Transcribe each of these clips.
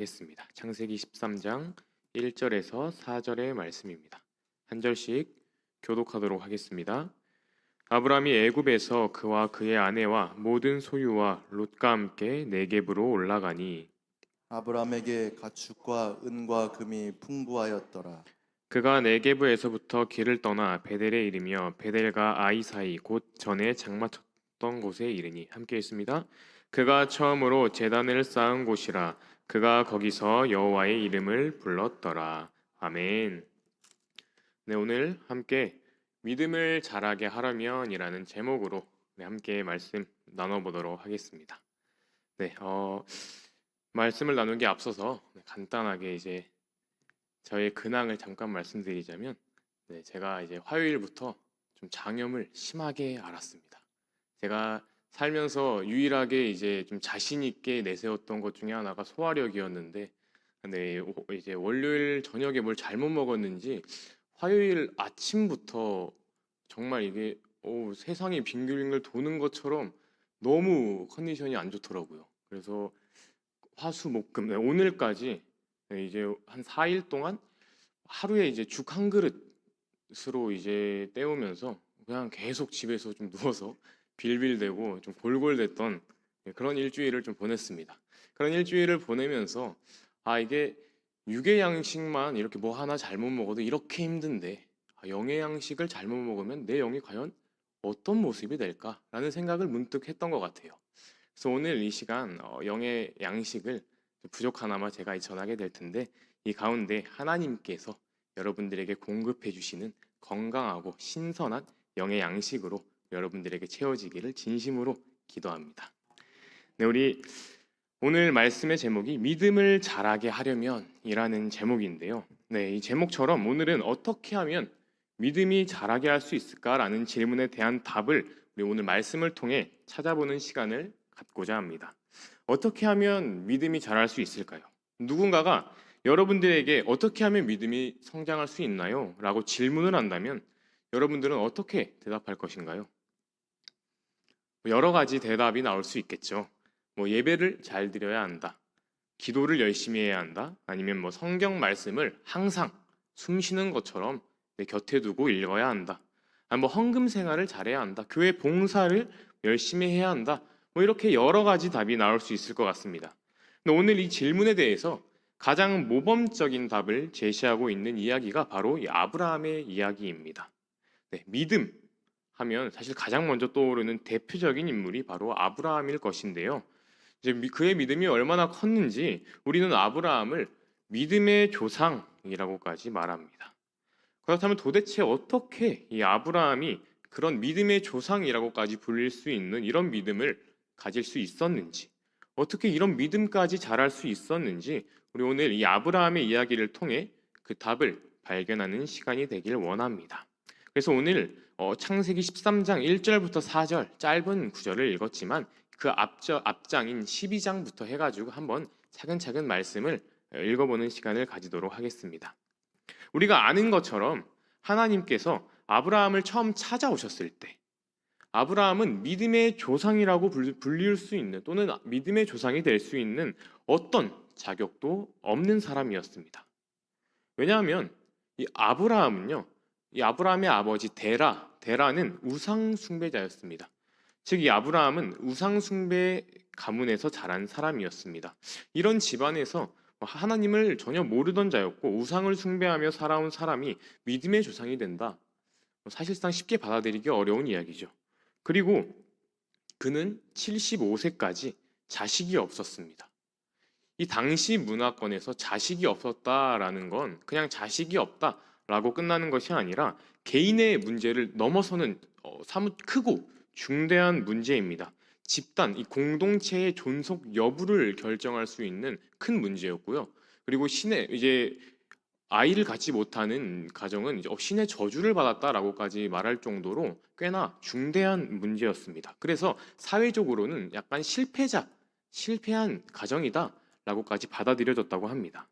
하겠습니다. 창세기 13장 1절에서 4절의 말씀입니다. 한 절씩 교독하도록 하겠습니다. 아브라함이 애굽에서 그와 그의 아내와 모든 소유와 롯과 함께 네겝으로 올라가니 아브라함에게 가축과 은과 금이 풍부하였더라. 그가 네겝에서부터 길을 떠나 베델에 이르며 베델과 아이 사이 곧 전에 장마쳤던 곳에 이르니 함께 있습니다. 그가 처음으로 제단을 쌓은 곳이라. 그가 거기서 여호와의 이름을 불렀더라. 아멘. 네, 오늘 함께 믿음을 자라게 하려면이라는 제목으로 함께 말씀 나눠보도록 하겠습니다. 네, 말씀을 나누기 앞서서 간단하게 이제 저의 근황을 잠깐 말씀드리자면, 제가 이제 화요일부터 좀 장염을 심하게 앓았습니다. 제가 살면서 유일하게 이제 좀 자신 있게 내세웠던 것 중에 하나가 소화력이었는데, 이제 월요일 저녁에 뭘 잘못 먹었는지 화요일 아침부터 정말 이게 세상이 빙글빙글 도는 것처럼 너무 컨디션이 안 좋더라고요. 그래서 화수목금 오늘까지 이제 한 4일 동안 하루에 이제 죽 한 그릇으로 이제 때우면서 그냥 계속 집에서 좀 누워서 빌빌대고 좀 골골댔던 그런 일주일을 좀 보냈습니다. 그런 일주일을 보내면서 이게 육의 양식만 이렇게 뭐 하나 잘못 먹어도 이렇게 힘든데 영의 양식을 잘못 먹으면 내 영이 과연 어떤 모습이 될까라는 생각을 문득 했던 것 같아요. 그래서 오늘 이 시간 영의 양식을 부족하나마 제가 전하게 될 텐데, 이 가운데 하나님께서 여러분들에게 공급해 주시는 건강하고 신선한 영의 양식으로 여러분들에게 채워지기를 진심으로 기도합니다. 네, 우리 오늘 말씀의 제목이 믿음을 자라게 하려면이라는 제목인데요. 네, 이 제목처럼 오늘은 어떻게 하면 믿음이 자라게 할 수 있을까라는 질문에 대한 답을 우리 오늘 말씀을 통해 찾아보는 시간을 갖고자 합니다. 어떻게 하면 믿음이 자랄 수 있을까요? 누군가가 여러분들에게 어떻게 하면 믿음이 성장할 수 있나요? 라고 질문을 한다면 여러분들은 어떻게 대답할 것인가요? 여러 가지 대답이 나올 수 있겠죠. 예배를 잘 드려야 한다. 기도를 열심히 해야 한다. 아니면 성경 말씀을 항상 숨 쉬는 것처럼 내 곁에 두고 읽어야 한다. 헌금 생활을 잘해야 한다. 교회 봉사를 열심히 해야 한다. 이렇게 여러 가지 답이 나올 수 있을 것 같습니다. 근데 오늘 이 질문에 대해서 가장 모범적인 답을 제시하고 있는 이야기가 바로 이 아브라함의 이야기입니다. 네, 믿음 하면 사실 가장 먼저 떠오르는 대표적인 인물이 바로 아브라함일 것인데요. 이제 그의 믿음이 얼마나 컸는지 우리는 아브라함을 믿음의 조상이라고까지 말합니다. 그렇다면 도대체 어떻게 이 아브라함이 그런 믿음의 조상이라고까지 불릴 수 있는 이런 믿음을 가질 수 있었는지, 어떻게 이런 믿음까지 자랄 수 있었는지, 우리 오늘 이 아브라함의 이야기를 통해 그 답을 발견하는 시간이 되길 원합니다. 그래서 오늘 창세기 13장 1절부터 4절 짧은 구절을 읽었지만 그 앞장인 12장부터 해가지고 한번 차근차근 말씀을 읽어보는 시간을 가지도록 하겠습니다. 우리가 아는 것처럼 하나님께서 아브라함을 처음 찾아오셨을 때 아브라함은 믿음의 조상이라고 불릴 수 있는, 또는 믿음의 조상이 될 수 있는 어떤 자격도 없는 사람이었습니다. 왜냐하면 이 아브라함의 아버지 데라는 우상 숭배자였습니다. 즉 이 아브라함은 우상 숭배 가문에서 자란 사람이었습니다. 이런 집안에서 하나님을 전혀 모르던 자였고 우상을 숭배하며 살아온 사람이 믿음의 조상이 된다. 사실상 쉽게 받아들이기 어려운 이야기죠. 그리고 그는 75세까지 자식이 없었습니다. 이 당시 문화권에서 자식이 없었다라는 건 그냥 자식이 없다라고 끝나는 것이 아니라 개인의 문제를 넘어서는 사뭇 크고 중대한 문제입니다. 집단, 이 공동체의 존속 여부를 결정할 수 있는 큰 문제였고요. 그리고 이제 아이를 갖지 못하는 가정은 이제 신의 저주를 받았다라고까지 말할 정도로 꽤나 중대한 문제였습니다. 그래서 사회적으로는 약간 실패한 가정이다라고까지 받아들여졌다고 합니다.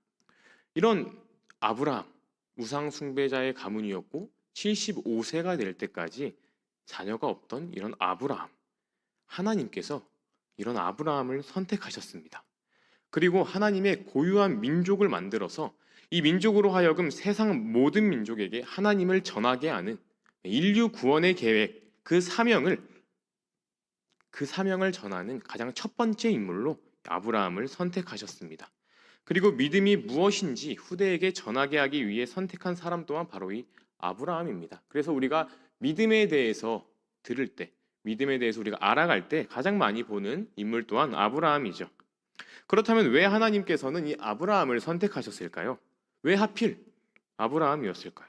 이런 아브라함, 우상 숭배자의 가문이었고 75세가 될 때까지 자녀가 없던 이런 아브라함, 하나님께서 이런 아브라함을 선택하셨습니다. 그리고 하나님의 고유한 민족을 만들어서 이 민족으로 하여금 세상 모든 민족에게 하나님을 전하게 하는 인류 구원의 계획, 그 사명을 전하는 가장 첫 번째 인물로 아브라함을 선택하셨습니다. 그리고 믿음이 무엇인지 후대에게 전하게 하기 위해 선택한 사람 또한 바로 이 아브라함입니다. 그래서 우리가 믿음에 대해서 들을 때, 믿음에 대해서 우리가 알아갈 때 가장 많이 보는 인물 또한 아브라함이죠. 그렇다면 왜 하나님께서는 이 아브라함을 선택하셨을까요? 왜 하필 아브라함이었을까요?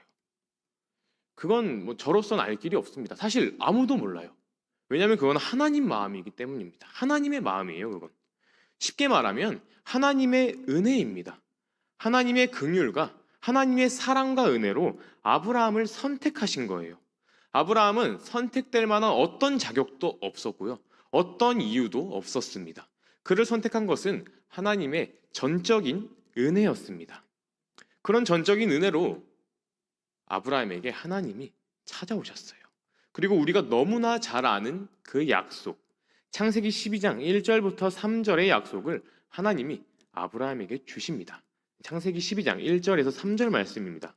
그건 저로서는 알 길이 없습니다. 사실 아무도 몰라요. 왜냐하면 그건 하나님 마음이기 때문입니다. 하나님의 마음이에요, 그건. 쉽게 말하면 하나님의 은혜입니다. 하나님의 긍휼과 하나님의 사랑과 은혜로 아브라함을 선택하신 거예요. 아브라함은 선택될 만한 어떤 자격도 없었고요. 어떤 이유도 없었습니다. 그를 선택한 것은 하나님의 전적인 은혜였습니다. 그런 전적인 은혜로 아브라함에게 하나님이 찾아오셨어요. 그리고 우리가 너무나 잘 아는 그 약속, 창세기 12장 1절부터 3절의 약속을 하나님이 아브라함에게 주십니다. 창세기 12장 1절에서 3절 말씀입니다.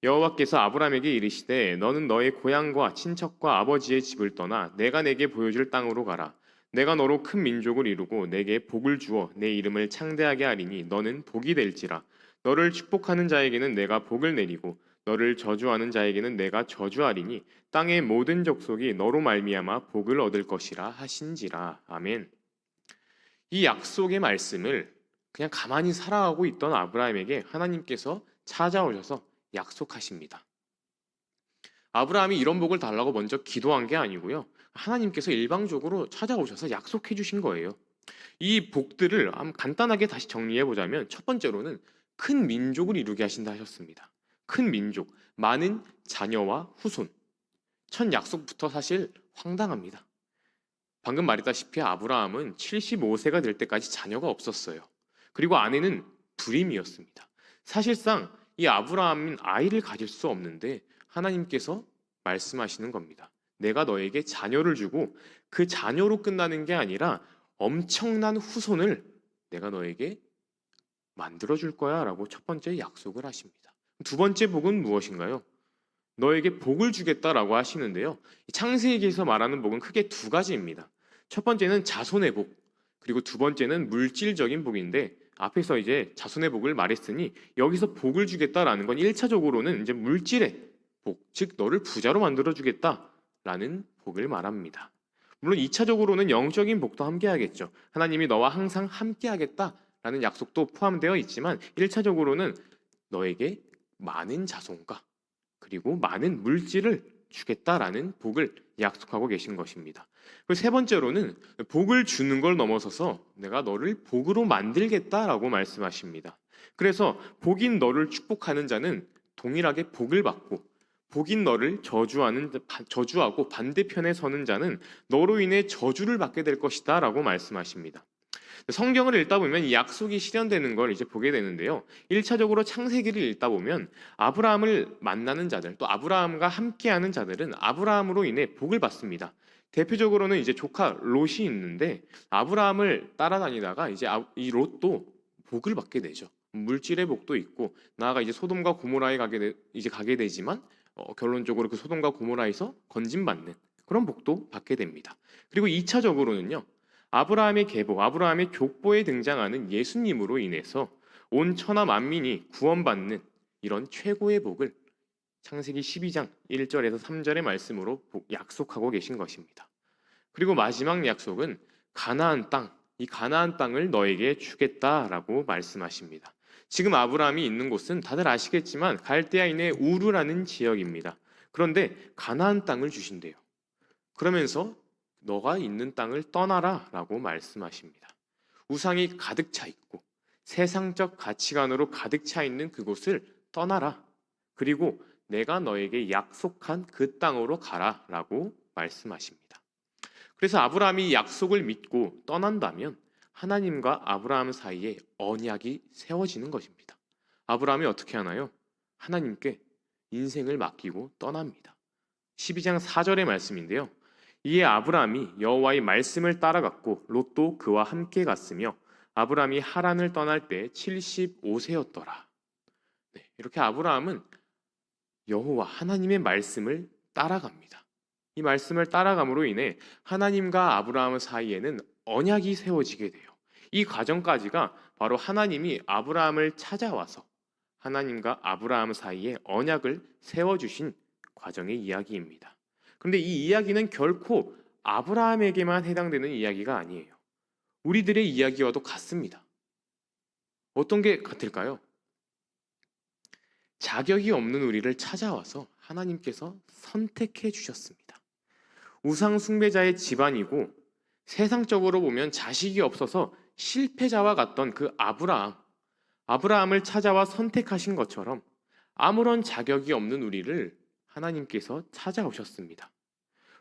여호와께서 아브라함에게 이르시되 너는 너의 고향과 친척과 아버지의 집을 떠나 내가 내게 보여줄 땅으로 가라. 내가 너로 큰 민족을 이루고 내게 복을 주어 내 이름을 창대하게 하리니 너는 복이 될지라. 너를 축복하는 자에게는 내가 복을 내리고 너를 저주하는 자에게는 내가 저주하리니 땅의 모든 족속이 너로 말미암아 복을 얻을 것이라 하신지라. 아멘. 이 약속의 말씀을 그냥 가만히 살아가고 있던 아브라함에게 하나님께서 찾아오셔서 약속하십니다. 아브라함이 이런 복을 달라고 먼저 기도한 게 아니고요. 하나님께서 일방적으로 찾아오셔서 약속해 주신 거예요. 이 복들을 간단하게 다시 정리해 보자면 첫 번째로는 큰 민족을 이루게 하신다 하셨습니다. 큰 민족, 많은 자녀와 후손. 첫 약속부터 사실 황당합니다. 방금 말했다시피 아브라함은 75세가 될 때까지 자녀가 없었어요. 그리고 아내는 불임이었습니다. 사실상 이 아브라함은 아이를 가질 수 없는데 하나님께서 말씀하시는 겁니다. 내가 너에게 자녀를 주고 그 자녀로 끝나는 게 아니라 엄청난 후손을 내가 너에게 만들어 줄 거야 라고 첫 번째 약속을 하십니다. 두 번째 복은 무엇인가요? 너에게 복을 주겠다라고 하시는데요. 창세기에서 말하는 복은 크게 두 가지입니다. 첫 번째는 자손의 복, 그리고 두 번째는 물질적인 복인데 앞에서 이제 자손의 복을 말했으니 여기서 복을 주겠다라는 건 1차적으로는 이제 물질의 복, 즉 너를 부자로 만들어 주겠다라는 복을 말합니다. 물론 2차적으로는 영적인 복도 함께 하겠죠. 하나님이 너와 항상 함께 하겠다라는 약속도 포함되어 있지만 1차적으로는 너에게 많은 자손과 그리고 많은 물질을 주겠다라는 복을 약속하고 계신 것입니다. 그리고 세 번째로는 복을 주는 걸 넘어서서 내가 너를 복으로 만들겠다라고 말씀하십니다. 그래서 복인 너를 축복하는 자는 동일하게 복을 받고 복인 너를 저주하고 반대편에 서는 자는 너로 인해 저주를 받게 될 것이다 라고 말씀하십니다. 성경을 읽다 보면 이 약속이 실현되는 걸 이제 보게 되는데요. 1차적으로 창세기를 읽다 보면 아브라함을 만나는 자들, 또 아브라함과 함께하는 자들은 아브라함으로 인해 복을 받습니다. 대표적으로는 이제 조카 롯이 있는데 아브라함을 따라다니다가 이제 이 롯도 복을 받게 되죠. 물질의 복도 있고 나아가 이제 소돔과 고모라에 가게 되지만 결론적으로 그 소돔과 고모라에서 건진받는 그런 복도 받게 됩니다. 그리고 2차적으로는요. 아브라함의 계보, 아브라함의 족보에 등장하는 예수님으로 인해서 온 천하 만민이 구원받는 이런 최고의 복을 창세기 12장 1절에서 3절의 말씀으로 약속하고 계신 것입니다. 그리고 마지막 약속은 가나안 땅, 이 가나안 땅을 너에게 주겠다라고 말씀하십니다. 지금 아브라함이 있는 곳은 다들 아시겠지만 갈대아인의 우르라는 지역입니다. 그런데 가나안 땅을 주신대요. 그러면서 너가 있는 땅을 떠나라 라고 말씀하십니다. 우상이 가득 차 있고 세상적 가치관으로 가득 차 있는 그곳을 떠나라. 그리고 내가 너에게 약속한 그 땅으로 가라 라고 말씀하십니다. 그래서 아브라함이 약속을 믿고 떠난다면 하나님과 아브라함 사이에 언약이 세워지는 것입니다. 아브라함이 어떻게 하나요? 하나님께 인생을 맡기고 떠납니다. 12장 4절의 말씀인데요. 이에 아브라함이 여호와의 말씀을 따라갔고 롯도 그와 함께 갔으며 아브라함이 하란을 떠날 때 75세였더라. 네, 이렇게 아브라함은 여호와 하나님의 말씀을 따라갑니다. 이 말씀을 따라감으로 인해 하나님과 아브라함 사이에는 언약이 세워지게 돼요. 이 과정까지가 바로 하나님이 아브라함을 찾아와서 하나님과 아브라함 사이에 언약을 세워주신 과정의 이야기입니다. 그런데 이 이야기는 결코 아브라함에게만 해당되는 이야기가 아니에요. 우리들의 이야기와도 같습니다. 어떤 게 같을까요? 자격이 없는 우리를 찾아와서 하나님께서 선택해 주셨습니다. 우상 숭배자의 집안이고 세상적으로 보면 자식이 없어서 실패자와 같던 그 아브라함을 찾아와 선택하신 것처럼 아무런 자격이 없는 우리를 하나님께서 찾아오셨습니다.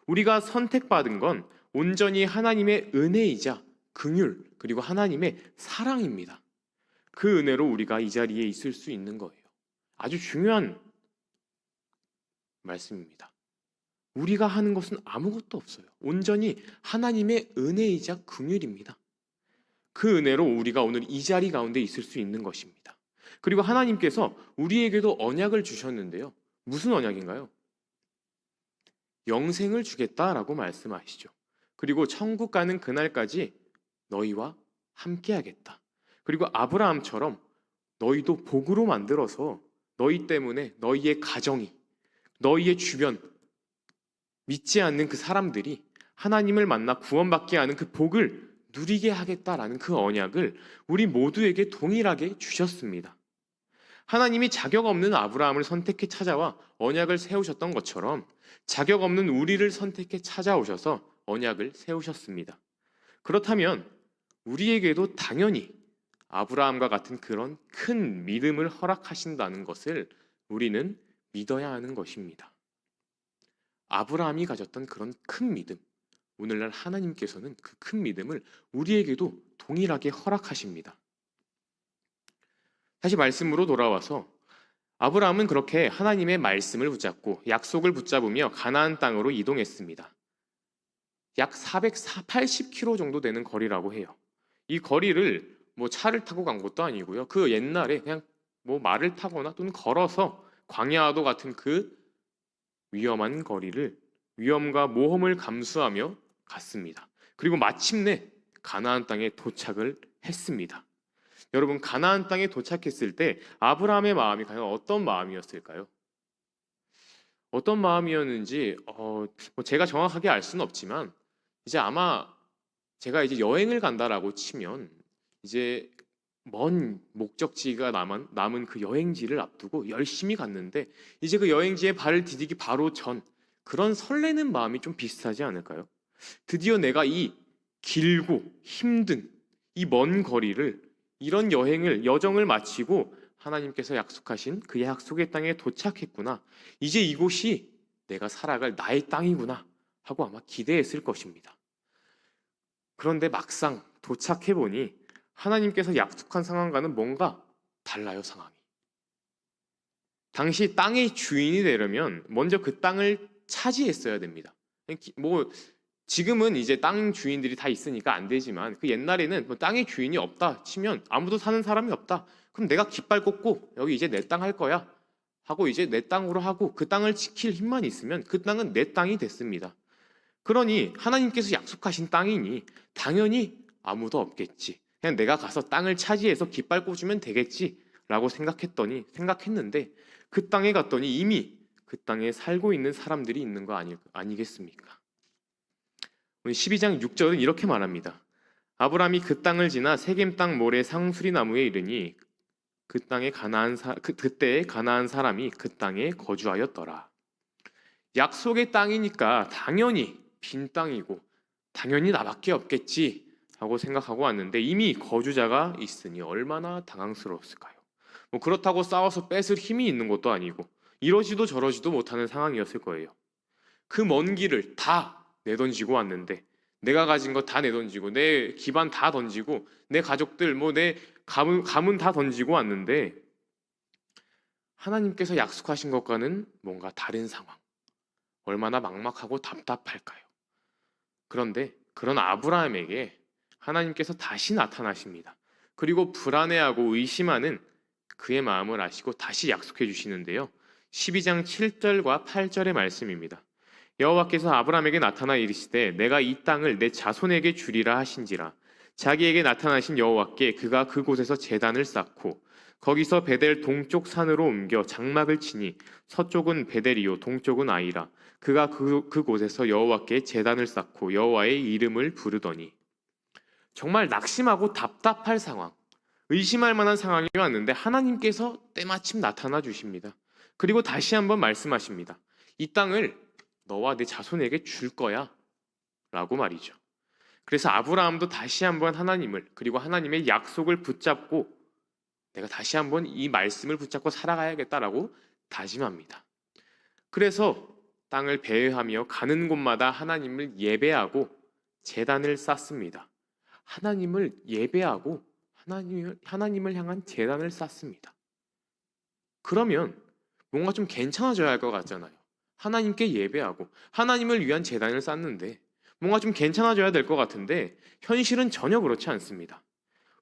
우리가 선택받은 건 온전히 하나님의 은혜이자 긍휼 그리고 하나님의 사랑입니다. 그 은혜로 우리가 이 자리에 있을 수 있는 거예요. 아주 중요한 말씀입니다. 우리가 하는 것은 아무것도 없어요. 온전히 하나님의 은혜이자 긍휼입니다. 그 은혜로 우리가 오늘 이 자리 가운데 있을 수 있는 것입니다. 그리고 하나님께서 우리에게도 언약을 주셨는데요. 무슨 언약인가요? 영생을 주겠다라고 말씀하시죠. 그리고 천국 가는 그날까지 너희와 함께하겠다. 그리고 아브라함처럼 너희도 복으로 만들어서 너희 때문에 너희의 가정이, 너희의 주변, 믿지 않는 그 사람들이 하나님을 만나 구원받게 하는 그 복을 누리게 하겠다라는 그 언약을 우리 모두에게 동일하게 주셨습니다. 하나님이 자격 없는 아브라함을 선택해 찾아와 언약을 세우셨던 것처럼 자격 없는 우리를 선택해 찾아오셔서 언약을 세우셨습니다. 그렇다면 우리에게도 당연히 아브라함과 같은 그런 큰 믿음을 허락하신다는 것을 우리는 믿어야 하는 것입니다. 아브라함이 가졌던 그런 큰 믿음, 오늘날 하나님께서는 그 큰 믿음을 우리에게도 동일하게 허락하십니다. 다시 말씀으로 돌아와서 아브라함은 그렇게 하나님의 말씀을 붙잡고 약속을 붙잡으며 가나안 땅으로 이동했습니다. 약 480km 정도 되는 거리라고 해요. 이 거리를 차를 타고 간 것도 아니고요. 그 옛날에 그냥 말을 타거나 또는 걸어서 광야도 같은 그 위험한 거리를 위험과 모험을 감수하며 갔습니다. 그리고 마침내 가나안 땅에 도착을 했습니다. 여러분, 가나안 땅에 도착했을 때 아브라함의 마음이 과연 어떤 마음이었을까요? 어떤 마음이었는지 제가 정확하게 알 수는 없지만 이제 아마 제가 이제 여행을 간다라고 치면 이제 먼 목적지가 남은 그 여행지를 앞두고 열심히 갔는데 이제 그 여행지에 발을 디디기 바로 전 그런 설레는 마음이 좀 비슷하지 않을까요? 드디어 내가 이 길고 힘든 이 먼 거리를 이런 여정을 마치고 하나님께서 약속하신 그 약속의 땅에 도착했구나. 이제 이곳이 내가 살아갈 나의 땅이구나 하고 아마 기대했을 것입니다. 그런데 막상 도착해보니 하나님께서 약속한 상황과는 뭔가 달라요, 상황이. 당시 땅의 주인이 되려면 먼저 그 땅을 차지했어야 됩니다. 지금은 이제 땅 주인들이 다 있으니까 안 되지만 그 옛날에는 땅의 주인이 없다 치면 아무도 사는 사람이 없다. 그럼 내가 깃발 꽂고 여기 이제 내 땅 할 거야 하고 이제 내 땅으로 하고 그 땅을 지킬 힘만 있으면 그 땅은 내 땅이 됐습니다. 그러니 하나님께서 약속하신 땅이니 당연히 아무도 없겠지. 그냥 내가 가서 땅을 차지해서 깃발 꽂으면 되겠지라고 생각했는데 그 땅에 갔더니 이미 그 땅에 살고 있는 사람들이 있는 거 아니겠습니까? 오늘 12장 6절은 이렇게 말합니다. 아브라함이 그 땅을 지나 세겜 땅 모래 상수리 나무에 이르니 그때에 가나안 사람이 그 땅에 거주하였더라. 약속의 땅이니까 당연히 빈 땅이고 당연히 나밖에 없겠지 하고 생각하고 왔는데 이미 거주자가 있으니 얼마나 당황스러웠을까요? 그렇다고 싸워서 뺏을 힘이 있는 것도 아니고 이러지도 저러지도 못하는 상황이었을 거예요. 그 먼 길을 다 내던지고 왔는데 내가 가진 거 다 내던지고 내 기반 다 던지고 내 가족들 내 가문 다 던지고 왔는데 하나님께서 약속하신 것과는 뭔가 다른 상황. 얼마나 막막하고 답답할까요? 그런데 그런 아브라함에게 하나님께서 다시 나타나십니다. 그리고 불안해하고 의심하는 그의 마음을 아시고 다시 약속해 주시는데요. 12장 7절과 8절의 말씀입니다. 여호와께서 아브라함에게 나타나 이르시되 내가 이 땅을 내 자손에게 주리라 하신지라. 자기에게 나타나신 여호와께 그가 그곳에서 제단을 쌓고 거기서 베델 동쪽 산으로 옮겨 장막을 치니 서쪽은 베델이요 동쪽은 아이라. 그가 그곳에서 여호와께 제단을 쌓고 여호와의 이름을 부르더니. 정말 낙심하고 답답할 상황, 의심할 만한 상황이 왔는데 하나님께서 때마침 나타나 주십니다. 그리고 다시 한번 말씀하십니다. 이 땅을 너와 내 자손에게 줄 거야 라고 말이죠. 그래서 아브라함도 다시 한번 하나님을, 그리고 하나님의 약속을 붙잡고 내가 다시 한번 이 말씀을 붙잡고 살아가야겠다라고 다짐합니다. 그래서 땅을 배회하며 가는 곳마다 하나님을 예배하고 제단을 쌓습니다. 하나님을 예배하고 하나님을 향한 제단을 쌓습니다. 그러면 뭔가 좀 괜찮아져야 할 것 같잖아요. 하나님께 예배하고 하나님을 위한 제단을 쌓는데 뭔가 좀 괜찮아져야 될 것 같은데 현실은 전혀 그렇지 않습니다.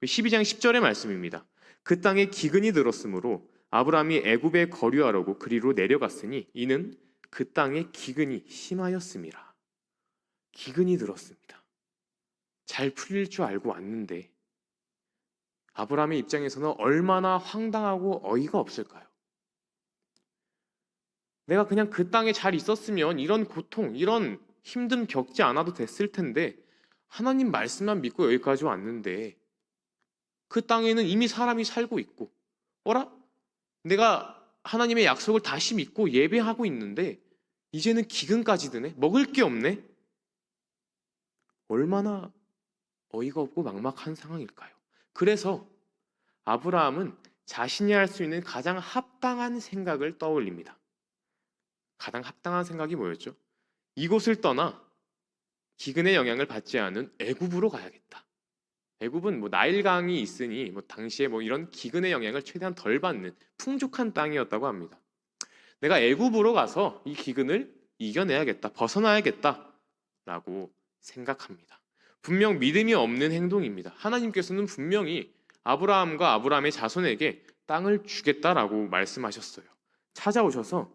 12장 10절의 말씀입니다. 그 땅에 기근이 들었으므로 아브라함이 애굽에 거류하려고 그리로 내려갔으니 이는 그 땅에 기근이 심하였음이라. 기근이 들었습니다. 잘 풀릴 줄 알고 왔는데 아브라함의 입장에서는 얼마나 황당하고 어이가 없을까요? 내가 그냥 그 땅에 잘 있었으면 이런 고통, 이런 힘듦 겪지 않아도 됐을 텐데 하나님 말씀만 믿고 여기까지 왔는데 그 땅에는 이미 사람이 살고 있고 어라? 내가 하나님의 약속을 다시 믿고 예배하고 있는데 이제는 기근까지 드네? 먹을 게 없네? 얼마나 어이가 없고 막막한 상황일까요? 그래서 아브라함은 자신이 할 수 있는 가장 합당한 생각을 떠올립니다. 가장 합당한 생각이 뭐였죠? 이곳을 떠나 기근의 영향을 받지 않은 애굽으로 가야겠다. 애굽은 나일강이 있으니 당시에 이런 기근의 영향을 최대한 덜 받는 풍족한 땅이었다고 합니다. 내가 애굽으로 가서 이 기근을 이겨내야겠다, 벗어나야겠다라고 생각합니다. 분명 믿음이 없는 행동입니다. 하나님께서는 분명히 아브라함과 아브라함의 자손에게 땅을 주겠다라고 말씀하셨어요. 찾아오셔서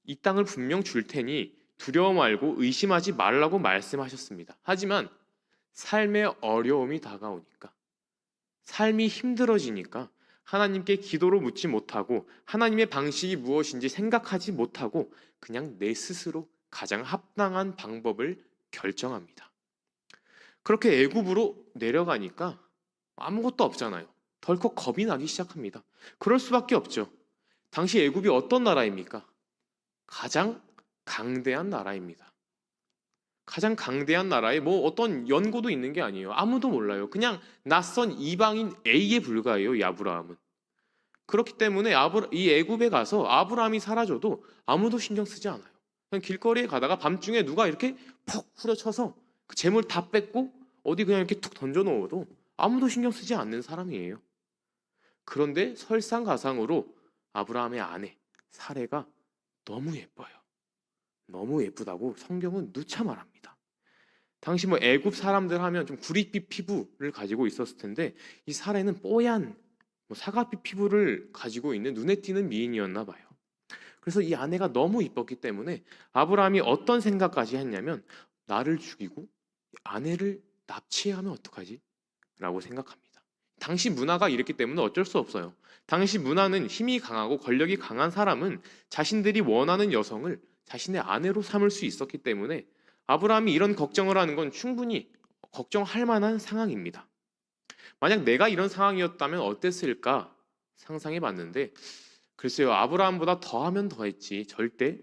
이 땅을 분명 줄 테니 두려워 말고 의심하지 말라고 말씀하셨습니다. 하지만 삶의 어려움이 다가오니까, 삶이 힘들어지니까 하나님께 기도로 묻지 못하고 하나님의 방식이 무엇인지 생각하지 못하고 그냥 내 스스로 가장 합당한 방법을 결정합니다. 그렇게 애굽으로 내려가니까 아무것도 없잖아요. 덜컥 겁이 나기 시작합니다. 그럴 수밖에 없죠. 당시 애굽이 어떤 나라입니까? 가장 강대한 나라입니다. 가장 강대한 나라에 어떤 연고도 있는 게 아니에요. 아무도 몰라요. 그냥 낯선 이방인 A에 불과해요, 이 아브라함은. 그렇기 때문에 이 애굽에 가서 아브라함이 사라져도 아무도 신경 쓰지 않아요. 그냥 길거리에 가다가 밤중에 누가 이렇게 푹 후려쳐서 그 재물 다 뺏고 어디 그냥 이렇게 툭 던져 놓아도 아무도 신경 쓰지 않는 사람이에요. 그런데 설상가상으로 아브라함의 아내 사레가 너무 예뻐요. 너무 예쁘다고 성경은 누차 말합니다. 당시 애굽 사람들 하면 좀 구릿빛 피부를 가지고 있었을 텐데 이 사레는 뽀얀 사과빛 피부를 가지고 있는 눈에 띄는 미인이었나 봐요. 그래서 이 아내가 너무 이뻤기 때문에 아브라함이 어떤 생각까지 했냐면 나를 죽이고 아내를 납치하면 어떡하지? 라고 생각합니다. 당시 문화가 이랬기 때문에 어쩔 수 없어요. 당시 문화는 힘이 강하고 권력이 강한 사람은 자신들이 원하는 여성을 자신의 아내로 삼을 수 있었기 때문에 아브라함이 이런 걱정을 하는 건 충분히 걱정할 만한 상황입니다. 만약 내가 이런 상황이었다면 어땠을까 상상해 봤는데 글쎄요, 아브라함보다 더하면 더했지 절대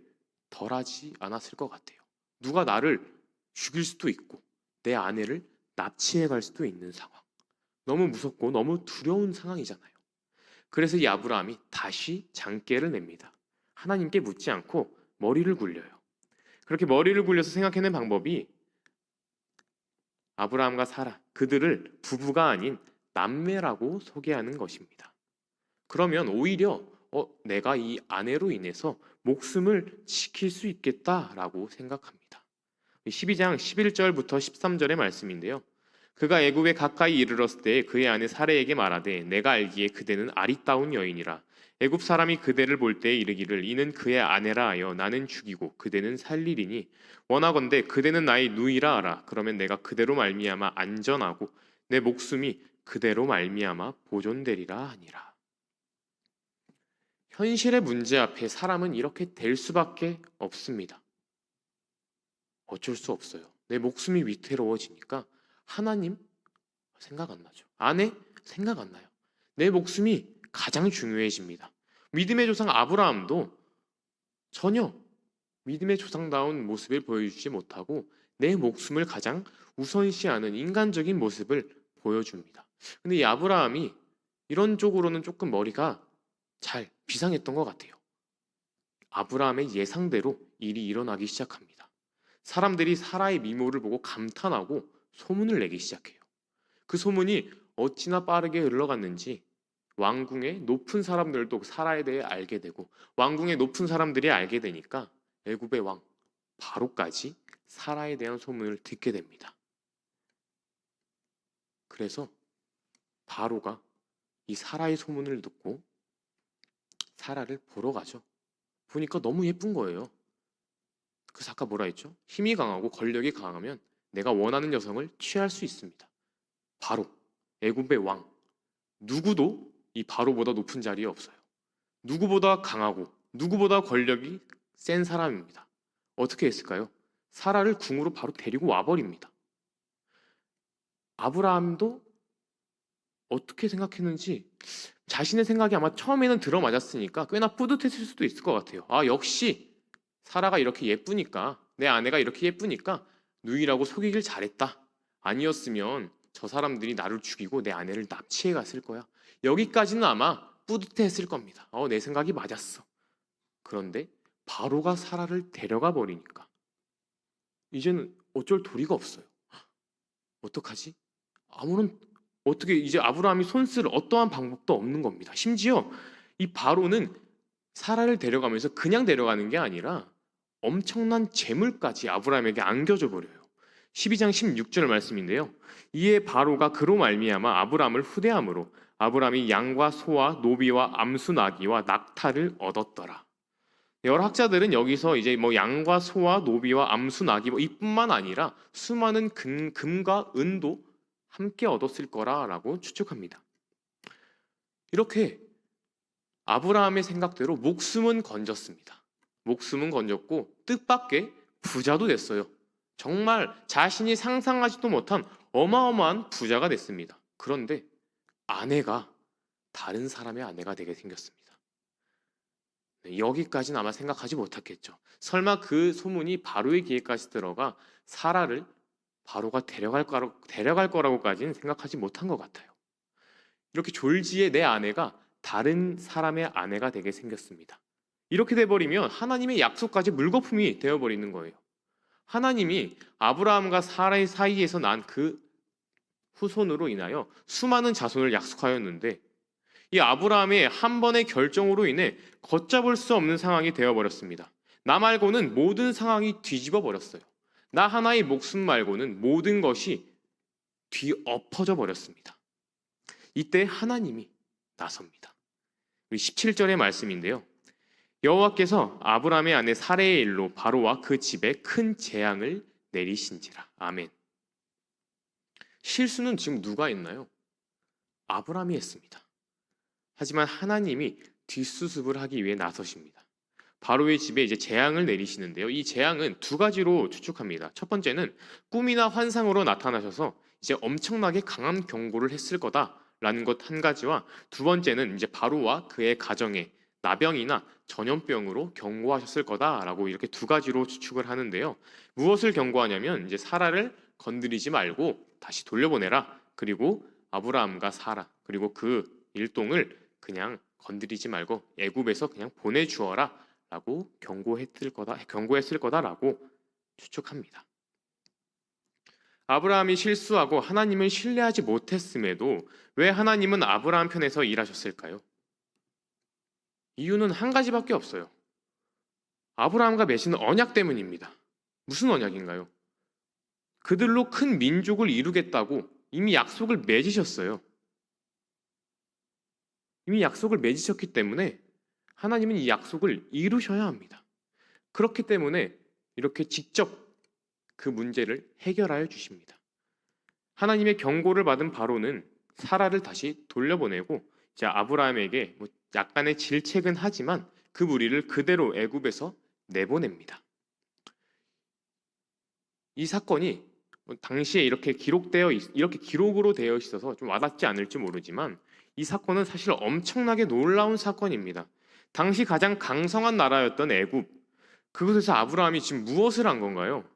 덜하지 않았을 것 같아요. 누가 나를 죽일 수도 있고 내 아내를 납치해 갈 수도 있는 상황. 너무 무섭고 너무 두려운 상황이잖아요. 그래서 이 아브라함이 다시 장깨를 냅니다. 하나님께 묻지 않고 머리를 굴려요. 그렇게 머리를 굴려서 생각해낸 방법이 아브라함과 사라, 그들을 부부가 아닌 남매라고 소개하는 것입니다. 그러면 오히려 내가 이 아내로 인해서 목숨을 지킬 수 있겠다라고 생각합니다. 12장 11절부터 13절의 말씀인데요. 그가 애굽에 가까이 이르렀을 때 그의 아내 사레에게 말하되 내가 알기에 그대는 아리따운 여인이라. 애굽 사람이 그대를 볼 때에 이르기를 이는 그의 아내라 하여 나는 죽이고 그대는 살리리니 원하건대 그대는 나의 누이라 하라. 그러면 내가 그대로 말미암아 안전하고 내 목숨이 그대로 말미암아 보존되리라 하니라. 현실의 문제 앞에 사람은 이렇게 될 수밖에 없습니다. 어쩔 수 없어요. 내 목숨이 위태로워지니까 하나님 생각 안 나죠. 아내 생각 안 나요. 내 목숨이 가장 중요해집니다. 믿음의 조상 아브라함도 전혀 믿음의 조상다운 모습을 보여주지 못하고 내 목숨을 가장 우선시하는 인간적인 모습을 보여줍니다. 근데 이 아브라함이 이런 쪽으로는 조금 머리가 잘 비상했던 것 같아요. 아브라함의 예상대로 일이 일어나기 시작합니다. 사람들이 사라의 미모를 보고 감탄하고 소문을 내기 시작해요. 그 소문이 어찌나 빠르게 흘러갔는지 왕궁의 높은 사람들도 사라에 대해 알게 되고 왕궁의 높은 사람들이 알게 되니까 애굽의 왕 바로까지 사라에 대한 소문을 듣게 됩니다. 그래서 바로가 이 사라의 소문을 듣고 사라를 보러 가죠. 보니까 너무 예쁜 거예요. 그 아까 뭐라 했죠? 힘이 강하고 권력이 강하면 내가 원하는 여성을 취할 수 있습니다. 바로 애굽의 왕 누구도 이 바로보다 높은 자리에 없어요. 누구보다 강하고 누구보다 권력이 센 사람입니다. 어떻게 했을까요? 사라를 궁으로 바로 데리고 와버립니다. 아브라함도 어떻게 생각했는지 자신의 생각이 아마 처음에는 들어맞았으니까 꽤나 뿌듯했을 수도 있을 것 같아요. 아, 역시 사라가 이렇게 예쁘니까 내 아내가 이렇게 예쁘니까 누이라고 속이길 잘했다. 아니었으면 저 사람들이 나를 죽이고 내 아내를 납치해 갔을 거야. 여기까지는 아마 뿌듯했을 겁니다. 내 생각이 맞았어. 그런데 바로가 사라를 데려가 버리니까 이제는 어쩔 도리가 없어요. 어떡하지? 어떻게 이제 아브라함이 손쓸 어떠한 방법도 없는 겁니다. 심지어 이 바로는 사라를 데려가면서 그냥 데려가는 게 아니라 엄청난 재물까지 아브라함에게 안겨줘 버려요. 12장 16절 말씀인데요. 이에 바로가 그로 말미암아 아브라함을 후대함으로 아브라함이 양과 소와 노비와 암수 나귀와 낙타를 얻었더라. 여러 학자들은 여기서 이제 양과 소와 노비와 암수 나귀 이뿐만 아니라 수많은 금과 은도 함께 얻었을 거라라고 추측합니다. 이렇게 아브라함의 생각대로 목숨은 건졌습니다. 목숨은 건졌고 뜻밖의 부자도 됐어요. 정말 자신이 상상하지도 못한 어마어마한 부자가 됐습니다. 그런데 아내가 다른 사람의 아내가 되게 생겼습니다. 여기까지는 아마 생각하지 못했겠죠. 설마 그 소문이 바로의 귀에까지 들어가 사라를 바로가 데려갈 거라고까지는 생각하지 못한 것 같아요. 이렇게 졸지에 내 아내가 다른 사람의 아내가 되게 생겼습니다. 이렇게 돼버리면 하나님의 약속까지 물거품이 되어버리는 거예요. 하나님이 아브라함과 사라의 사이에서 난 그 후손으로 인하여 수많은 자손을 약속하였는데 이 아브라함의 한 번의 결정으로 인해 걷잡을 수 없는 상황이 되어버렸습니다. 나 말고는 모든 상황이 뒤집어 버렸어요. 나 하나의 목숨 말고는 모든 것이 뒤엎어져 버렸습니다. 이때 하나님이 나섭니다. 우리 17절의 말씀인데요. 여호와께서 아브라함의 아내 사레의 일로 바로와 그 집에 큰 재앙을 내리신지라. 아멘. 실수는 지금 누가 했나요? 아브라함이 했습니다. 하지만 하나님이 뒷수습을 하기 위해 나서십니다. 바로의 집에 이제 재앙을 내리시는데요. 이 재앙은 두 가지로 추측합니다. 첫 번째는 꿈이나 환상으로 나타나셔서 이제 엄청나게 강한 경고를 했을 거다라는 것 한 가지와 두 번째는 이제 바로와 그의 가정에 나병이나 전염병으로 경고하셨을 거다라고 이렇게 두 가지로 추측을 하는데요. 무엇을 경고하냐면 이제 사라를 건드리지 말고 다시 돌려보내라. 그리고 아브라함과 사라 그리고 그 일동을 그냥 건드리지 말고 애굽에서 그냥 보내주어라 라고 경고했을 거다라고 추측합니다. 아브라함이 실수하고 하나님을 신뢰하지 못했음에도 왜 하나님은 아브라함 편에서 일하셨을까요? 이유는 한 가지밖에 없어요. 아브라함과 맺은 언약 때문입니다. 무슨 언약인가요? 그들로 큰 민족을 이루겠다고 이미 약속을 맺으셨어요. 이미 약속을 맺으셨기 때문에 하나님은 이 약속을 이루셔야 합니다. 그렇기 때문에 이렇게 직접 그 문제를 해결하여 주십니다. 하나님의 경고를 받은 바로는 사라를 다시 돌려보내고 이제 아브라함에게 약간의 질책은 하지만 그 무리를 그대로 애굽에서 내보냅니다. 이 사건이 당시에 이렇게 이렇게 기록으로 되어 있어서 좀 와닿지 않을지 모르지만 이 사건은 사실 엄청나게 놀라운 사건입니다. 당시 가장 강성한 나라였던 애굽, 그곳에서 아브라함이 지금 무엇을 한 건가요?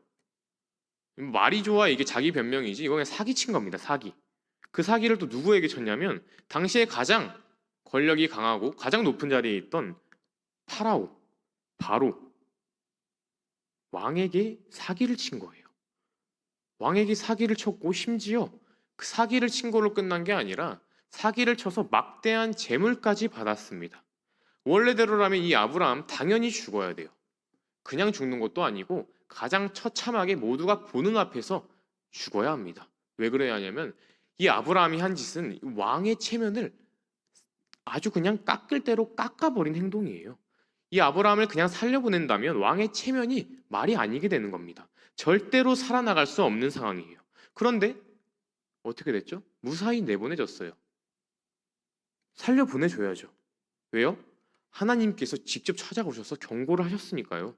말이 좋아 이게 자기 변명이지 이거 그냥 사기친 겁니다. 사기. 그 사기를 또 누구에게 쳤냐면 당시에 가장 권력이 강하고 가장 높은 자리에 있던 파라오, 바로 왕에게 사기를 친 거예요. 왕에게 사기를 쳤고 심지어 그 사기를 친 걸로 끝난 게 아니라 사기를 쳐서 막대한 재물까지 받았습니다. 원래대로라면 이 아브라함 당연히 죽어야 돼요. 그냥 죽는 것도 아니고 가장 처참하게 모두가 보는 앞에서 죽어야 합니다. 왜 그래야 하냐면 이 아브라함이 한 짓은 왕의 체면을 아주 그냥 깎을 대로 깎아버린 행동이에요. 이 아브라함을 그냥 살려보낸다면 왕의 체면이 말이 아니게 되는 겁니다. 절대로 살아나갈 수 없는 상황이에요. 그런데 어떻게 됐죠? 무사히 내보내졌어요. 살려보내줘야죠. 왜요? 하나님께서 직접 찾아오셔서 경고를 하셨으니까요.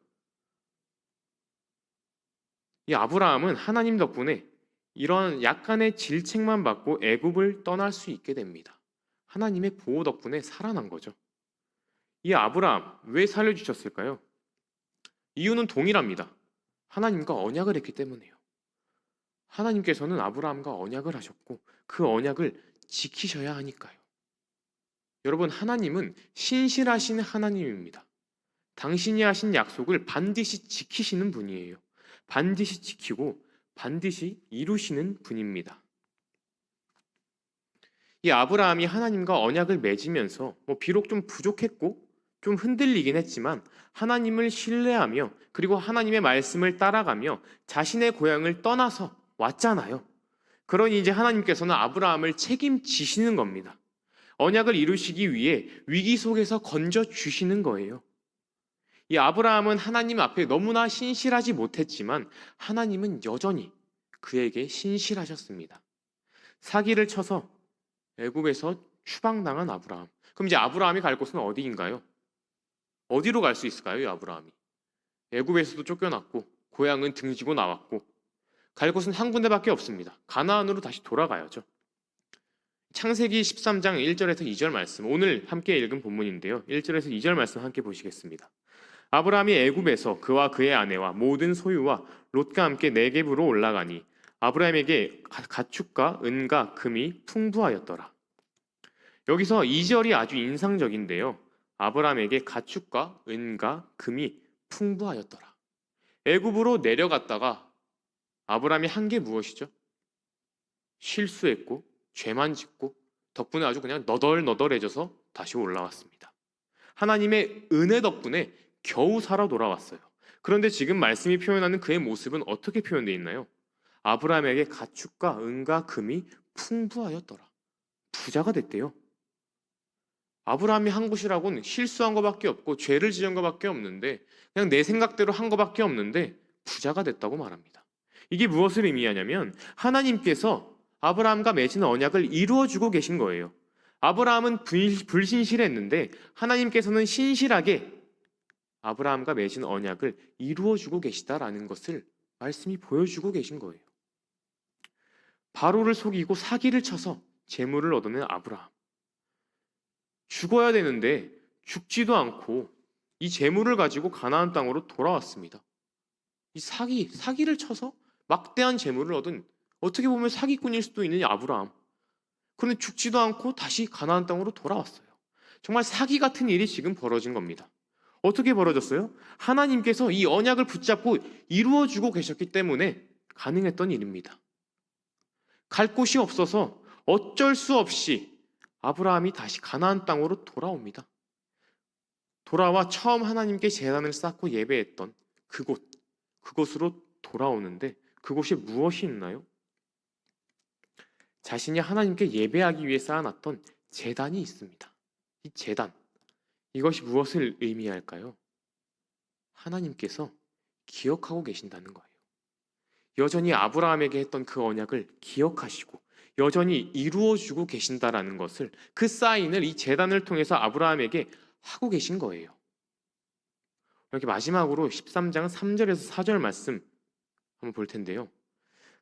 이 아브라함은 하나님 덕분에 이런 약간의 질책만 받고 애굽을 떠날 수 있게 됩니다. 하나님의 보호 덕분에 살아난 거죠. 이 아브라함 왜 살려주셨을까요? 이유는 동일합니다. 하나님과 언약을 했기 때문이에요. 하나님께서는 아브라함과 언약을 하셨고 그 언약을 지키셔야 하니까요. 여러분, 하나님은 신실하신 하나님입니다. 당신이 하신 약속을 반드시 지키시는 분이에요. 반드시 지키고 반드시 이루시는 분입니다. 이 아브라함이 하나님과 언약을 맺으면서 비록 좀 부족했고 좀 흔들리긴 했지만 하나님을 신뢰하며 그리고 하나님의 말씀을 따라가며 자신의 고향을 떠나서 왔잖아요. 그러니 이제 하나님께서는 아브라함을 책임지시는 겁니다. 언약을 이루시기 위해 위기 속에서 건져 주시는 거예요. 이 아브라함은 하나님 앞에 너무나 신실하지 못했지만 하나님은 여전히 그에게 신실하셨습니다. 사기를 쳐서 애굽에서 추방당한 아브라함. 그럼 이제 아브라함이 갈 곳은 어디인가요? 어디로 갈 수 있을까요? 이 아브라함이. 애굽에서도 쫓겨났고 고향은 등지고 나왔고 갈 곳은 한 군데밖에 없습니다. 가나안으로 다시 돌아가야죠. 창세기 13장 1절에서 2절 말씀, 오늘 함께 읽은 본문인데요. 1절에서 2절 말씀 함께 보시겠습니다. 아브라함이 애굽에서 그와 그의 아내와 모든 소유와 롯과 함께 네겝으로 올라가니 아브라함에게 가축과 은과 금이 풍부하였더라. 여기서 2절이 아주 인상적인데요. 아브라함에게 가축과 은과 금이 풍부하였더라. 애굽으로 내려갔다가 아브라함이 한 게 무엇이죠? 실수했고 죄만 짓고 덕분에 아주 그냥 너덜너덜해져서 다시 올라왔습니다. 하나님의 은혜 덕분에 겨우 살아 돌아왔어요. 그런데 지금 말씀이 표현하는 그의 모습은 어떻게 표현되어 있나요? 아브라함에게 가축과 은과 금이 풍부하였더라. 부자가 됐대요. 아브라함이 한 것이라고는 실수한 것밖에 없고 죄를 지은 것밖에 없는데 그냥 내 생각대로 한 것밖에 없는데 부자가 됐다고 말합니다. 이게 무엇을 의미하냐면 하나님께서 아브라함과 맺은 언약을 이루어주고 계신 거예요. 아브라함은 불신실했는데 하나님께서는 신실하게 아브라함과 맺은 언약을 이루어주고 계시다라는 것을 말씀이 보여주고 계신 거예요. 바로를 속이고 사기를 쳐서 재물을 얻어낸 아브라함. 죽어야 되는데 죽지도 않고 이 재물을 가지고 가나안 땅으로 돌아왔습니다. 이 사기를 쳐서 막대한 재물을 얻은 어떻게 보면 사기꾼일 수도 있는 아브라함. 그런데 죽지도 않고 다시 가나안 땅으로 돌아왔어요. 정말 사기 같은 일이 지금 벌어진 겁니다. 어떻게 벌어졌어요? 하나님께서 이 언약을 붙잡고 이루어주고 계셨기 때문에 가능했던 일입니다. 갈 곳이 없어서 어쩔 수 없이 아브라함이 다시 가나안 땅으로 돌아옵니다. 돌아와 처음 하나님께 제단을 쌓고 예배했던 그곳으로 돌아오는데 그곳에 무엇이 있나요? 자신이 하나님께 예배하기 위해 쌓아놨던 제단이 있습니다. 이 제단, 이것이 무엇을 의미할까요? 하나님께서 기억하고 계신다는 거예요. 여전히 아브라함에게 했던 그 언약을 기억하시고 여전히 이루어주고 계신다라는 것을, 그 사인을 이 제단을 통해서 아브라함에게 하고 계신 거예요. 이렇게 마지막으로 13장 3절에서 4절 말씀 한번 볼 텐데요.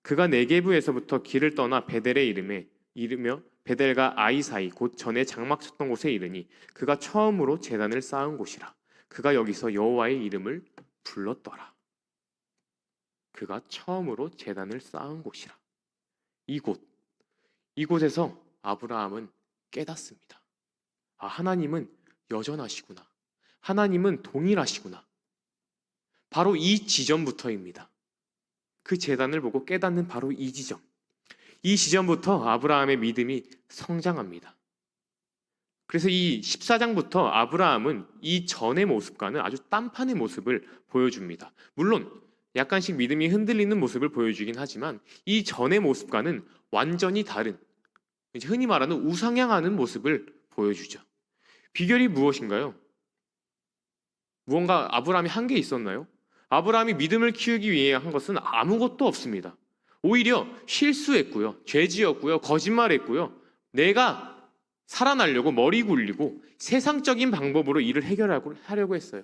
그가 네게브에서부터 길을 떠나 베델에 이르며 베델과 아이 사이 곧 전에 장막 쳤던 곳에 이르니 그가 처음으로 제단을 쌓은 곳이라. 그가 여기서 여호와의 이름을 불렀더라. 그가 처음으로 제단을 쌓은 곳이라. 이곳에서 아브라함은 깨닫습니다. 아, 하나님은 여전하시구나. 하나님은 동일하시구나. 바로 이 지점부터입니다. 그 제단을 보고 깨닫는 바로 이 지점. 이 지점부터 아브라함의 믿음이 성장합니다. 그래서 이 14장부터 아브라함은 이 전의 모습과는 아주 딴판의 모습을 보여줍니다. 물론 약간씩 믿음이 흔들리는 모습을 보여주긴 하지만 이 전의 모습과는 완전히 다른, 흔히 말하는 우상향하는 모습을 보여주죠. 비결이 무엇인가요? 무언가 아브라함이 한 게 있었나요? 아브라함이 믿음을 키우기 위해 한 것은 아무것도 없습니다. 오히려 실수했고요, 죄지었고요, 거짓말했고요, 내가 살아나려고 머리 굴리고 세상적인 방법으로 일을 해결하려고 했어요.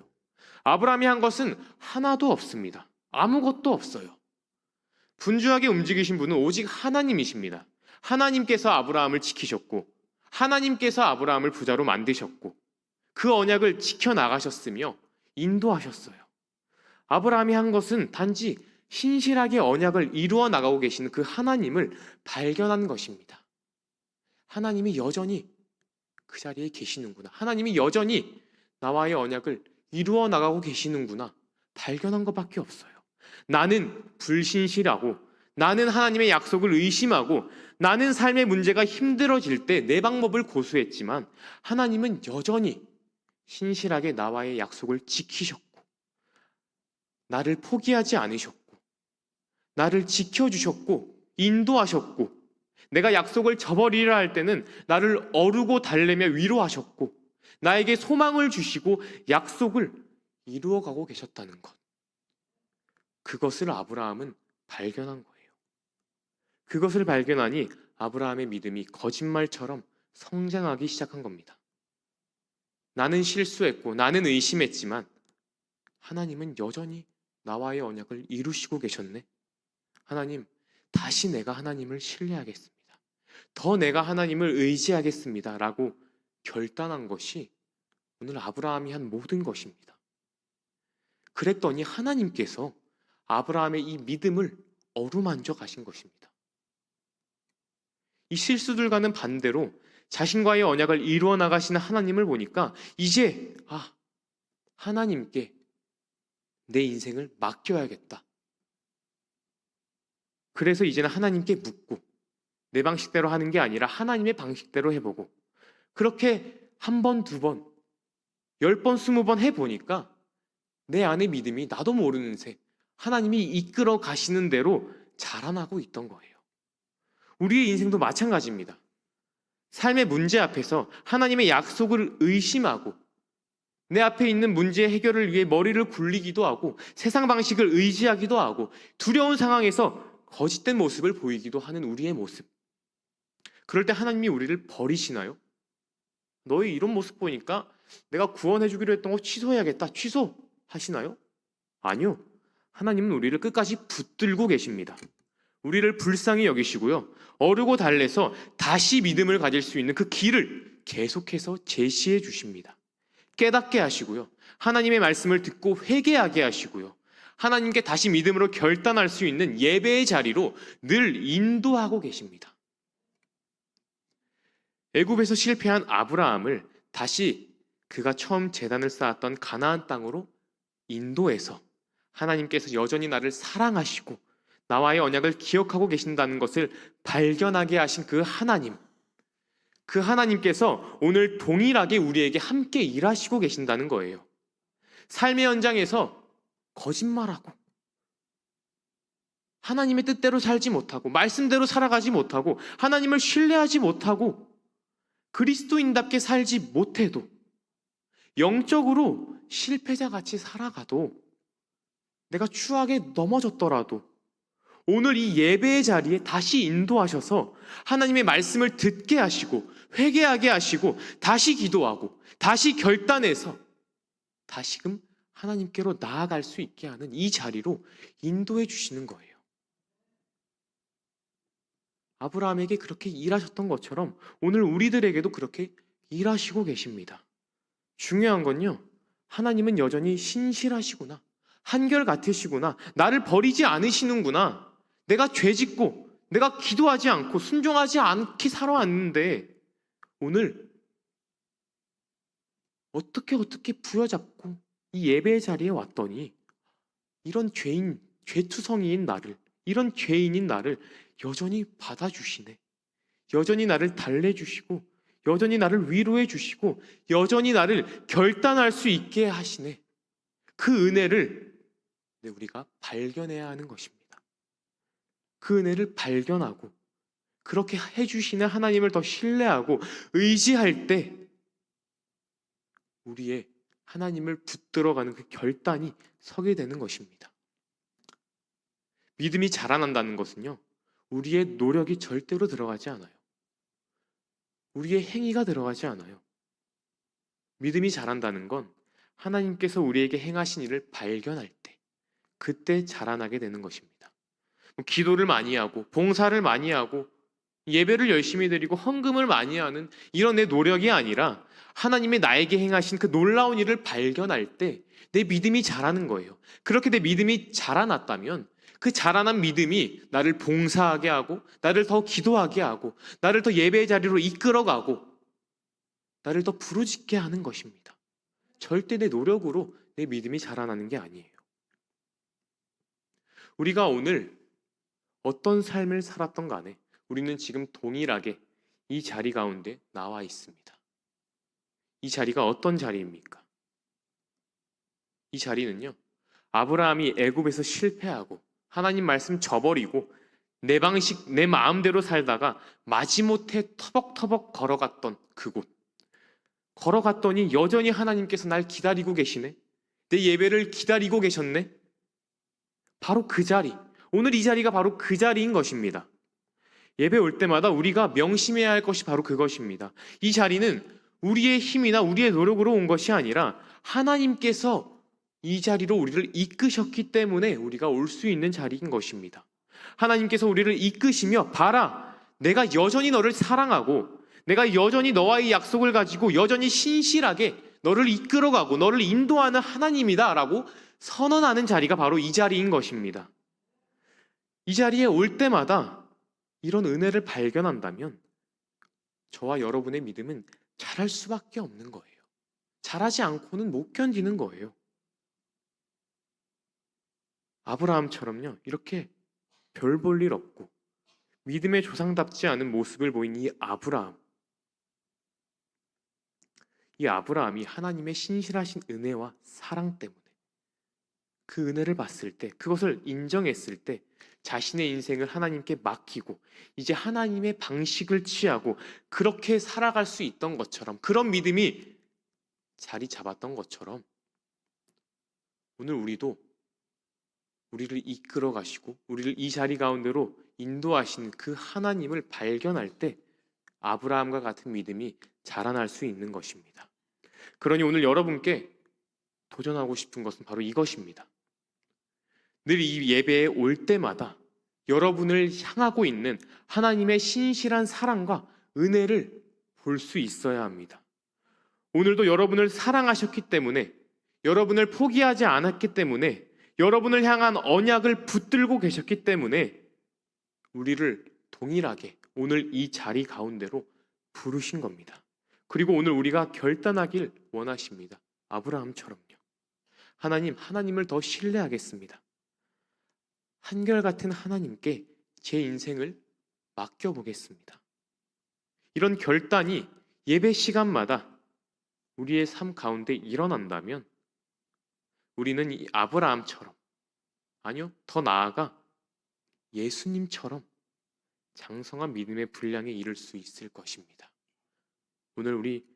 아브라함이 한 것은 하나도 없습니다. 아무것도 없어요. 분주하게 움직이신 분은 오직 하나님이십니다. 하나님께서 아브라함을 지키셨고 하나님께서 아브라함을 부자로 만드셨고 그 언약을 지켜나가셨으며 인도하셨어요. 아브라함이 한 것은 단지 신실하게 언약을 이루어 나가고 계시는 그 하나님을 발견한 것입니다. 하나님이 여전히 그 자리에 계시는구나. 하나님이 여전히 나와의 언약을 이루어 나가고 계시는구나. 발견한 것밖에 없어요. 나는 불신실하고 나는 하나님의 약속을 의심하고 나는 삶의 문제가 힘들어질 때 내 방법을 고수했지만 하나님은 여전히 신실하게 나와의 약속을 지키셨고 나를 포기하지 않으셨고 나를 지켜주셨고 인도하셨고 내가 약속을 저버리려 할 때는 나를 어루고 달래며 위로하셨고 나에게 소망을 주시고 약속을 이루어가고 계셨다는 것. 그것을 아브라함은 발견한 거예요. 그것을 발견하니 아브라함의 믿음이 거짓말처럼 성장하기 시작한 겁니다. 나는 실수했고 나는 의심했지만 하나님은 여전히 나와의 언약을 이루시고 계셨네. 하나님, 다시 내가 하나님을 신뢰하겠습니다. 더 내가 하나님을 의지하겠습니다. 라고 결단한 것이 오늘 아브라함이 한 모든 것입니다. 그랬더니 하나님께서 아브라함의 이 믿음을 어루만져 가신 것입니다. 이 실수들과는 반대로 자신과의 언약을 이루어 나가시는 하나님을 보니까 이제 하나님께 내 인생을 맡겨야겠다. 그래서 이제는 하나님께 묻고 내 방식대로 하는 게 아니라 하나님의 방식대로 해보고 그렇게 한 번, 두 번, 10번, 20번 해보니까 내 안의 믿음이 나도 모르는 새 하나님이 이끌어 가시는 대로 자라나고 있던 거예요. 우리의 인생도 마찬가지입니다. 삶의 문제 앞에서 하나님의 약속을 의심하고 내 앞에 있는 문제 해결을 위해 머리를 굴리기도 하고 세상 방식을 의지하기도 하고 두려운 상황에서 거짓된 모습을 보이기도 하는 우리의 모습. 그럴 때 하나님이 우리를 버리시나요? 너희 이런 모습 보니까 내가 구원해 주기로 했던 거 취소해야겠다. 취소하시나요? 아니요. 하나님은 우리를 끝까지 붙들고 계십니다. 우리를 불쌍히 여기시고요. 어르고 달래서 다시 믿음을 가질 수 있는 그 길을 계속해서 제시해 주십니다. 깨닫게 하시고요. 하나님의 말씀을 듣고 회개하게 하시고요. 하나님께 다시 믿음으로 결단할 수 있는 예배의 자리로 늘 인도하고 계십니다. 애굽에서 실패한 아브라함을 다시 그가 처음 제단을 쌓았던 가나안 땅으로 인도해서 하나님께서 여전히 나를 사랑하시고 나와의 언약을 기억하고 계신다는 것을 발견하게 하신 그 하나님, 그 하나님께서 오늘 동일하게 우리에게 함께 일하시고 계신다는 거예요. 삶의 현장에서 거짓말하고 하나님의 뜻대로 살지 못하고 말씀대로 살아가지 못하고 하나님을 신뢰하지 못하고 그리스도인답게 살지 못해도 영적으로 실패자같이 살아가도 내가 추악에 넘어졌더라도 오늘 이 예배의 자리에 다시 인도하셔서 하나님의 말씀을 듣게 하시고 회개하게 하시고 다시 기도하고 다시 결단해서 다시금 하나님께로 나아갈 수 있게 하는 이 자리로 인도해 주시는 거예요. 아브라함에게 그렇게 일하셨던 것처럼 오늘 우리들에게도 그렇게 일하시고 계십니다. 중요한 건요, 하나님은 여전히 신실하시구나, 한결같으시구나, 나를 버리지 않으시는구나. 내가 죄짓고 내가 기도하지 않고 순종하지 않게 살아왔는데 오늘 어떻게 부여잡고 이 예배의 자리에 왔더니 이런 죄투성이인 나를, 이런 죄인인 나를 여전히 받아주시네. 여전히 나를 달래주시고 여전히 나를 위로해 주시고 여전히 나를 결단할 수 있게 하시네. 그 은혜를 우리가 발견해야 하는 것입니다. 그 은혜를 발견하고 그렇게 해주시는 하나님을 더 신뢰하고 의지할 때 우리의 하나님을 붙들어가는 그 결단이 서게 되는 것입니다. 믿음이 자라난다는 것은요, 우리의 노력이 절대로 들어가지 않아요. 우리의 행위가 들어가지 않아요. 믿음이 자란다는 건 하나님께서 우리에게 행하신 일을 발견할 때, 그때 자라나게 되는 것입니다. 기도를 많이 하고 봉사를 많이 하고 예배를 열심히 드리고 헌금을 많이 하는 이런 내 노력이 아니라 하나님의 나에게 행하신 그 놀라운 일을 발견할 때 내 믿음이 자라는 거예요. 그렇게 내 믿음이 자라났다면 그 자라난 믿음이 나를 봉사하게 하고 나를 더 기도하게 하고 나를 더 예배의 자리로 이끌어가고 나를 더 부르짖게 하는 것입니다. 절대 내 노력으로 내 믿음이 자라나는 게 아니에요. 우리가 오늘 어떤 삶을 살았던 간에 우리는 지금 동일하게 이 자리 가운데 나와 있습니다. 이 자리가 어떤 자리입니까? 이 자리는요, 아브라함이 애굽에서 실패하고 하나님 말씀 저버리고 내 방식, 내 마음대로 살다가 마지못해 터벅터벅 걸어갔던 그곳. 걸어갔더니 여전히 하나님께서 날 기다리고 계시네. 내 예배를 기다리고 계셨네. 바로 그 자리. 오늘 이 자리가 바로 그 자리인 것입니다. 예배 올 때마다 우리가 명심해야 할 것이 바로 그것입니다. 이 자리는 우리의 힘이나 우리의 노력으로 온 것이 아니라 하나님께서 이 자리로 우리를 이끄셨기 때문에 우리가 올 수 있는 자리인 것입니다. 하나님께서 우리를 이끄시며 봐라, 내가 여전히 너를 사랑하고 내가 여전히 너와의 약속을 가지고 여전히 신실하게 너를 이끌어가고 너를 인도하는 하나님이다 라고 선언하는 자리가 바로 이 자리인 것입니다. 이 자리에 올 때마다 이런 은혜를 발견한다면 저와 여러분의 믿음은 자랄 수밖에 없는 거예요. 자라지 않고는 못 견디는 거예요. 아브라함처럼요, 이렇게 별 볼 일 없고 믿음의 조상답지 않은 모습을 보인 이 아브라함이 하나님의 신실하신 은혜와 사랑 때문에 그 은혜를 봤을 때, 그것을 인정했을 때 자신의 인생을 하나님께 맡기고 이제 하나님의 방식을 취하고 그렇게 살아갈 수 있던 것처럼, 그런 믿음이 자리 잡았던 것처럼 오늘 우리도 우리를 이끌어 가시고 우리를 이 자리 가운데로 인도하신 그 하나님을 발견할 때 아브라함과 같은 믿음이 자라날 수 있는 것입니다. 그러니 오늘 여러분께 도전하고 싶은 것은 바로 이것입니다. 늘 이 예배에 올 때마다 여러분을 향하고 있는 하나님의 신실한 사랑과 은혜를 볼 수 있어야 합니다. 오늘도 여러분을 사랑하셨기 때문에, 여러분을 포기하지 않았기 때문에, 여러분을 향한 언약을 붙들고 계셨기 때문에 우리를 동일하게 오늘 이 자리 가운데로 부르신 겁니다. 그리고 오늘 우리가 결단하길 원하십니다. 아브라함처럼요. 하나님을 더 신뢰하겠습니다. 한결같은 하나님께 제 인생을 맡겨보겠습니다. 이런 결단이 예배 시간마다 우리의 삶 가운데 일어난다면 우리는 이 아브라함처럼, 아니요, 더 나아가 예수님처럼 장성한 믿음의 분량에 이를 수 있을 것입니다. 오늘 우리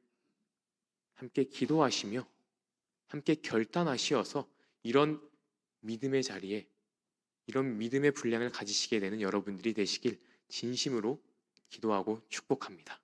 함께 기도하시며 함께 결단하시어서 이런 믿음의 자리에 이런 믿음의 분량을 가지시게 되는 여러분들이 되시길 진심으로 기도하고 축복합니다.